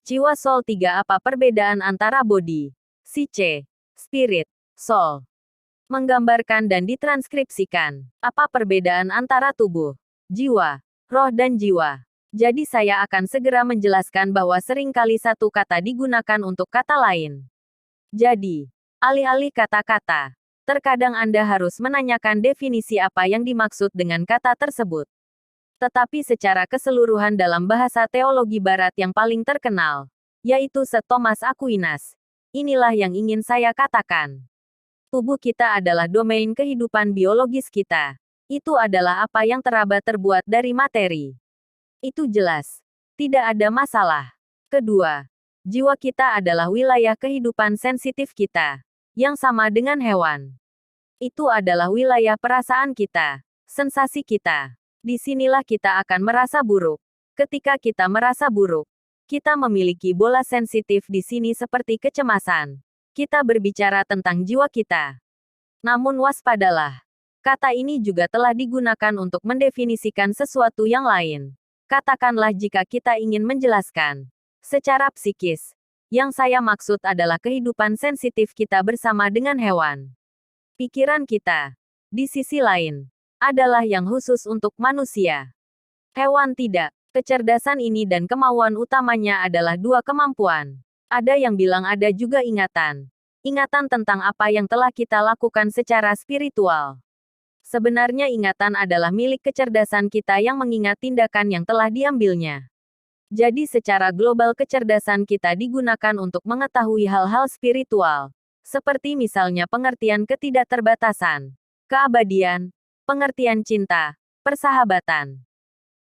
Jiwa Soul 3. Apa perbedaan antara body, psique, spirit, soul? Menggambarkan dan ditranskripsikan. Apa perbedaan antara tubuh, jiwa, roh dan jiwa? Jadi saya akan segera menjelaskan bahwa seringkali satu kata digunakan untuk kata lain. Jadi, alih-alih kata-kata, terkadang Anda harus menanyakan definisi apa yang dimaksud dengan kata tersebut. Tetapi secara keseluruhan dalam bahasa teologi barat yang paling terkenal, yaitu St. Thomas Aquinas, inilah yang ingin saya katakan. Tubuh kita adalah domain kehidupan biologis kita. Itu adalah apa yang terbuat dari materi. Itu jelas. Tidak ada masalah. Kedua, jiwa kita adalah wilayah kehidupan sensitif kita, yang sama dengan hewan. Itu adalah wilayah perasaan kita, sensasi kita. Disinilah kita akan merasa buruk. Ketika kita merasa buruk, kita memiliki bola sensitif di sini seperti kecemasan. Kita berbicara tentang jiwa kita. Namun waspadalah. Kata ini juga telah digunakan untuk mendefinisikan sesuatu yang lain. Katakanlah jika kita ingin menjelaskan secara psikis. Yang saya maksud adalah kehidupan sensitif kita bersama dengan hewan. Pikiran kita, di sisi lain, adalah yang khusus untuk manusia. Hewan tidak. Kecerdasan ini dan kemauan utamanya adalah dua kemampuan. Ada yang bilang ada juga ingatan. Ingatan tentang apa yang telah kita lakukan secara spiritual. Sebenarnya ingatan adalah milik kecerdasan kita yang mengingat tindakan yang telah diambilnya. Jadi secara global kecerdasan kita digunakan untuk mengetahui hal-hal spiritual. Seperti misalnya pengertian ketidakterbatasan, keabadian, pengertian cinta, persahabatan,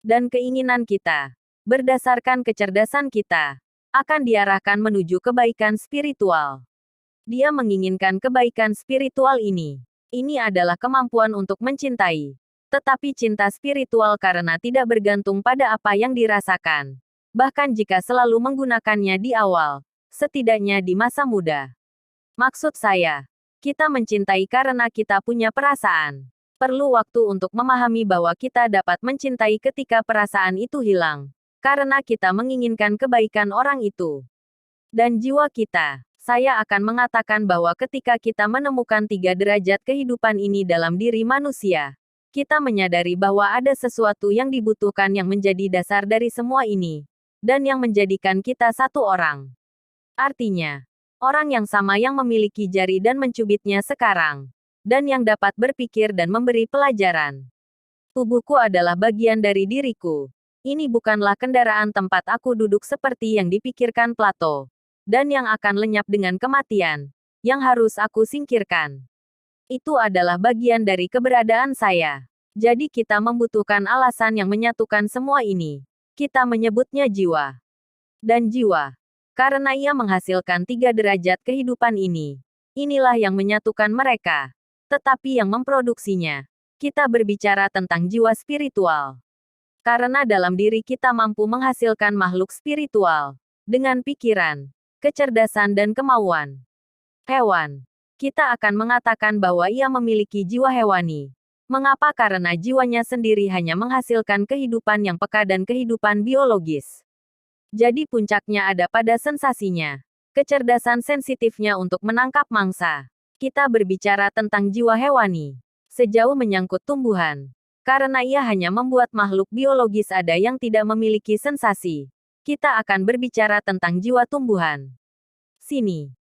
dan keinginan kita, berdasarkan kecerdasan kita, akan diarahkan menuju kebaikan spiritual. Dia menginginkan kebaikan spiritual ini. Ini adalah kemampuan untuk mencintai. Tetapi cinta spiritual karena tidak bergantung pada apa yang dirasakan. Bahkan jika selalu menggunakannya di awal, setidaknya di masa muda. Maksud saya, kita mencintai karena kita punya perasaan. Perlu waktu untuk memahami bahwa kita dapat mencintai ketika perasaan itu hilang. Karena kita menginginkan kebaikan orang itu. Dan jiwa kita. Saya akan mengatakan bahwa ketika kita menemukan 3 derajat kehidupan ini dalam diri manusia, kita menyadari bahwa ada sesuatu yang dibutuhkan yang menjadi dasar dari semua ini. Dan yang menjadikan kita satu orang. Artinya, orang yang sama yang memiliki jari dan mencubitnya sekarang. Dan yang dapat berpikir dan memberi pelajaran. Tubuhku adalah bagian dari diriku. Ini bukanlah kendaraan tempat aku duduk seperti yang dipikirkan Plato. Dan yang akan lenyap dengan kematian. Yang harus aku singkirkan. Itu adalah bagian dari keberadaan saya. Jadi kita membutuhkan alasan yang menyatukan semua ini. Kita menyebutnya jiwa. Dan jiwa. Karena ia menghasilkan 3 derajat kehidupan ini. Inilah yang menyatukan mereka. Tetapi yang memproduksinya. Kita berbicara tentang jiwa spiritual. Karena dalam diri kita mampu menghasilkan makhluk spiritual. Dengan pikiran, kecerdasan dan kemauan. Hewan. Kita akan mengatakan bahwa ia memiliki jiwa hewani. Mengapa? Karena jiwanya sendiri hanya menghasilkan kehidupan yang peka dan kehidupan biologis. Jadi puncaknya ada pada sensasinya. Kecerdasan sensitifnya untuk menangkap mangsa. Kita berbicara tentang jiwa hewani. Sejauh menyangkut tumbuhan. Karena ia hanya membuat makhluk biologis ada yang tidak memiliki sensasi. Kita akan berbicara tentang jiwa tumbuhan. Sini.